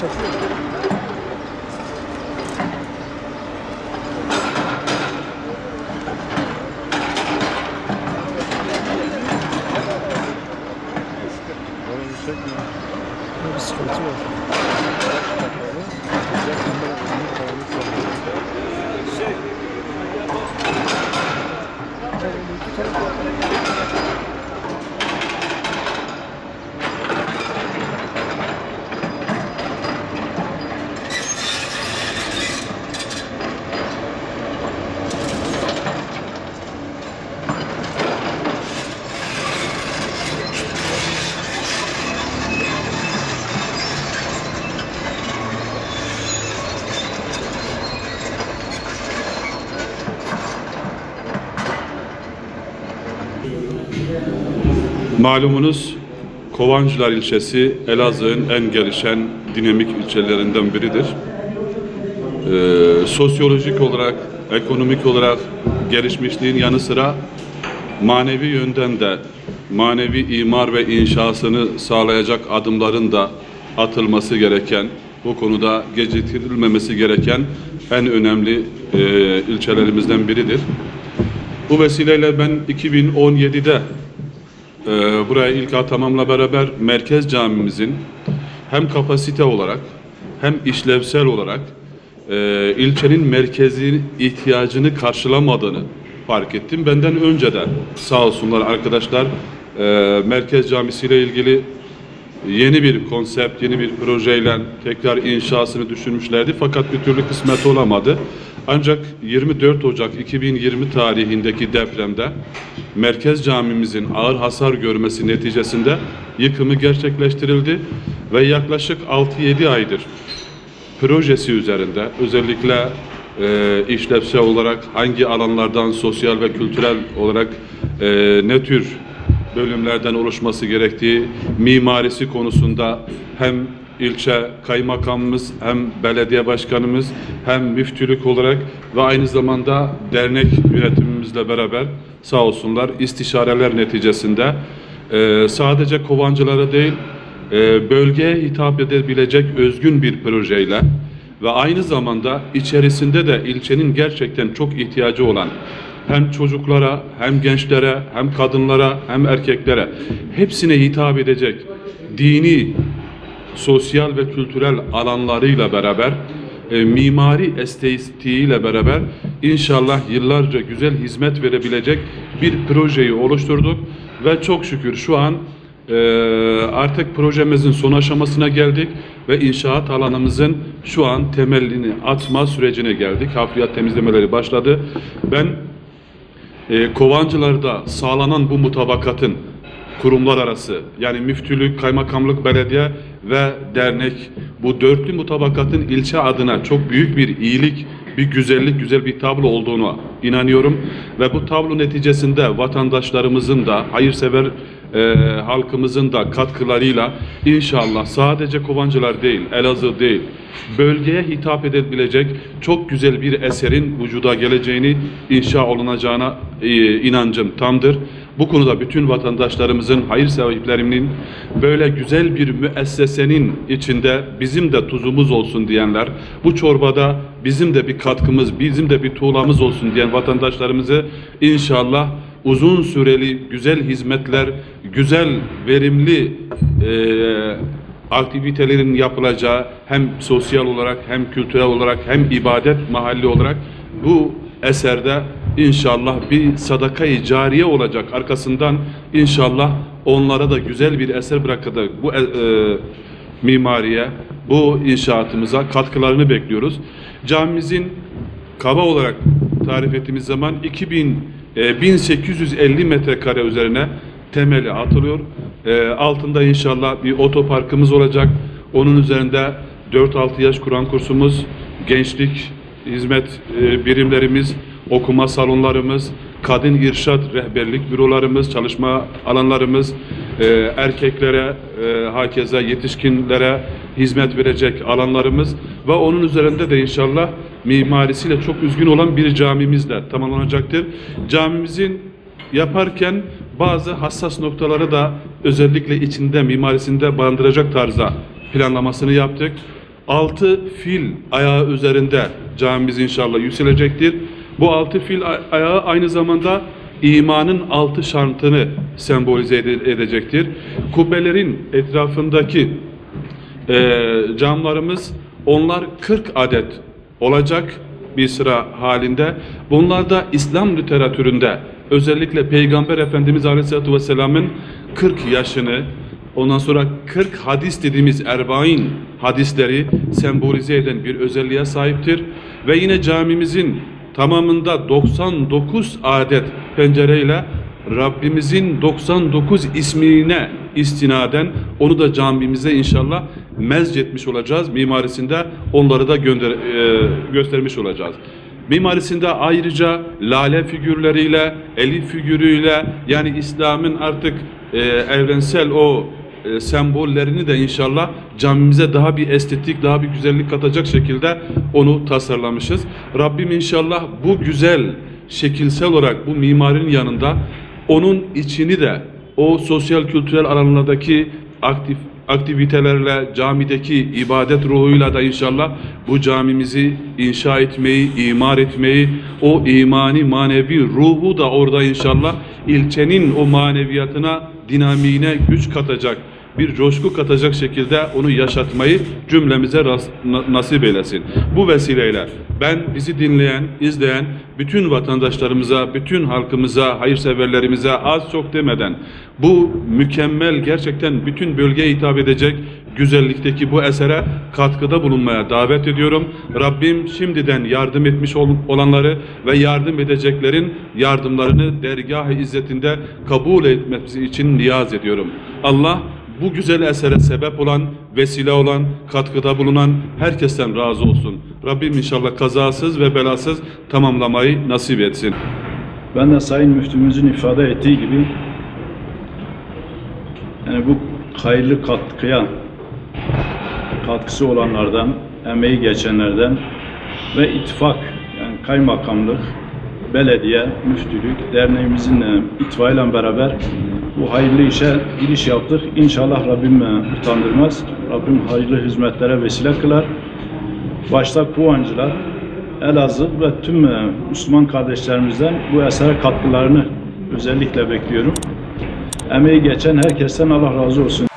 Bir sıkıntı var. Malumunuz Kovancılar ilçesi Elazığ'ın en gelişen dinamik ilçelerinden biridir. Sosyolojik olarak, ekonomik olarak gelişmişliğin yanı sıra manevi yönden de manevi imar ve inşasını sağlayacak adımların da atılması gereken, bu konuda geciktirilmemesi gereken en önemli ilçelerimizden biridir. Bu vesileyle ben 2017'de buraya ilk atamamla beraber Merkez Camimizin hem kapasite olarak hem işlevsel olarak ilçenin merkezi ihtiyacını karşılamadığını fark ettim. Benden önce de sağ olsunlar arkadaşlar Merkez Camisi ile ilgili yeni bir konsept, yeni bir projeyle tekrar inşasını düşünmüşlerdi. Fakat bir türlü kısmet olamadı. Ancak 24 Ocak 2020 tarihindeki depremde Merkez Camimizin ağır hasar görmesi neticesinde yıkımı gerçekleştirildi ve yaklaşık 6-7 aydır projesi üzerinde özellikle işlevsel olarak hangi alanlardan sosyal ve kültürel olarak ne tür bölümlerden oluşması gerektiği mimarisi konusunda hem ilçe kaymakamımız hem belediye başkanımız hem müftülük olarak ve aynı zamanda dernek yönetimimizle beraber sağ olsunlar istişareler neticesinde sadece Kovancılara değil bölgeye hitap edebilecek özgün bir projeyle ve aynı zamanda içerisinde de ilçenin gerçekten çok ihtiyacı olan hem çocuklara, hem gençlere, hem kadınlara, hem erkeklere hepsine hitap edecek dini, sosyal ve kültürel alanlarıyla beraber mimari estetiğiyle beraber inşallah yıllarca güzel hizmet verebilecek bir projeyi oluşturduk ve çok şükür şu an artık projemizin son aşamasına geldik ve inşaat alanımızın şu an temelini atma sürecine geldik. Hafriyat temizlemeleri başladı. Ben Kovancılar'da sağlanan bu mutabakatın kurumlar arası yani müftülük, kaymakamlık, belediye ve dernek bu dörtlü mutabakatın ilçe adına çok büyük bir iyilik, bir güzellik, güzel bir tablo olduğunu inanıyorum ve bu tablo neticesinde vatandaşlarımızın da hayırsever halkımızın da katkılarıyla inşallah sadece Kovancılar değil, Elazığ değil, bölgeye hitap edebilecek çok güzel bir eserin vücuda geleceğini, inşa olunacağına inancım tamdır. Bu konuda bütün vatandaşlarımızın, hayırseverlerinin böyle güzel bir müessesenin içinde bizim de tuzumuz olsun diyenler, bu çorbada bizim de bir katkımız, bizim de bir tuğlamız olsun diyen vatandaşlarımızı inşallah uzun süreli güzel hizmetler, güzel, verimli aktivitelerin yapılacağı hem sosyal olarak hem kültürel olarak hem ibadet mahalli olarak bu eserde inşallah bir sadaka-i cariye olacak. Arkasından inşallah onlara da güzel bir eser bırakacak bu mimariye, bu inşaatımıza katkılarını bekliyoruz. Camimizin kaba olarak tarif ettiğimiz zaman 1850 metrekare üzerine temeli atılıyor. Altında inşallah bir otoparkımız olacak. Onun üzerinde 4-6 yaş Kur'an kursumuz, gençlik hizmet birimlerimiz, okuma salonlarımız, kadın irşad rehberlik bürolarımız, çalışma alanlarımız, erkeklere, hakeza yetişkinlere hizmet verecek alanlarımız ve onun üzerinde de inşallah mimarisiyle çok üzgün olan bir camimizle tamamlanacaktır. Camimizin yaparken bazı hassas noktaları da özellikle içinde mimarisinde barındıracak tarzda planlamasını yaptık. 6 fil ayağı üzerinde camimiz inşallah yükselecektir. Bu 6 fil ayağı aynı zamanda imanın 6 şartını sembolize edecektir. Kubbelerin etrafındaki camlarımız, onlar 40 adet olacak bir sıra halinde. Bunlar da İslam literatüründe özellikle Peygamber Efendimiz Aleyhisselatü Vesselam'ın 40 yaşını, ondan sonra 40 hadis dediğimiz erbain hadisleri sembolize eden bir özelliğe sahiptir. Ve yine camimizin tamamında 99 adet pencereyle Rabbimizin 99 ismine istinaden onu da camimize inşallah mezcetmiş olacağız. Mimarisinde onları da göstermiş olacağız. Mimarisinde ayrıca lale figürleriyle, elif figürüyle, yani İslam'ın artık evrensel o sembollerini de inşallah camimize daha bir estetik, daha bir güzellik katacak şekilde onu tasarlamışız. Rabbim inşallah bu güzel şekilsel olarak bu mimarinin yanında onun içini de o sosyal kültürel alanlardaki aktivitelerle, camideki ibadet ruhuyla da inşallah bu camimizi inşa etmeyi, imar etmeyi, o imani manevi ruhu da orada inşallah ilçenin o maneviyatına, dinamiğine güç katacak, bir coşku katacak şekilde onu yaşatmayı cümlemize nasip eylesin. Bu vesileyle ben bizi dinleyen, izleyen bütün vatandaşlarımıza, bütün halkımıza, hayırseverlerimize az çok demeden bu mükemmel, gerçekten bütün bölgeye hitap edecek güzellikteki bu esere katkıda bulunmaya davet ediyorum. Rabbim şimdiden yardım etmiş olanları ve yardım edeceklerin yardımlarını dergâh-ı izzetinde kabul etmesi için niyaz ediyorum. Allah bu güzel esere sebep olan, vesile olan, katkıda bulunan herkesten razı olsun. Rabbim inşallah kazasız ve belasız tamamlamayı nasip etsin. Ben de Sayın Müftümüzün ifade ettiği gibi, yani bu hayırlı katkısı olanlardan, emeği geçenlerden ve ittifak, yani kaymakamlık, belediye, müftülük, derneğimizin itfaiyle beraber bu hayırlı işe giriş yaptık. İnşallah Rabbim utandırmaz. Rabbim hayırlı hizmetlere vesile kılar. Başta Kuvancılar, Elazığ ve tüm Müslüman kardeşlerimizden bu esere katkılarını özellikle bekliyorum. Emeği geçen herkesten Allah razı olsun.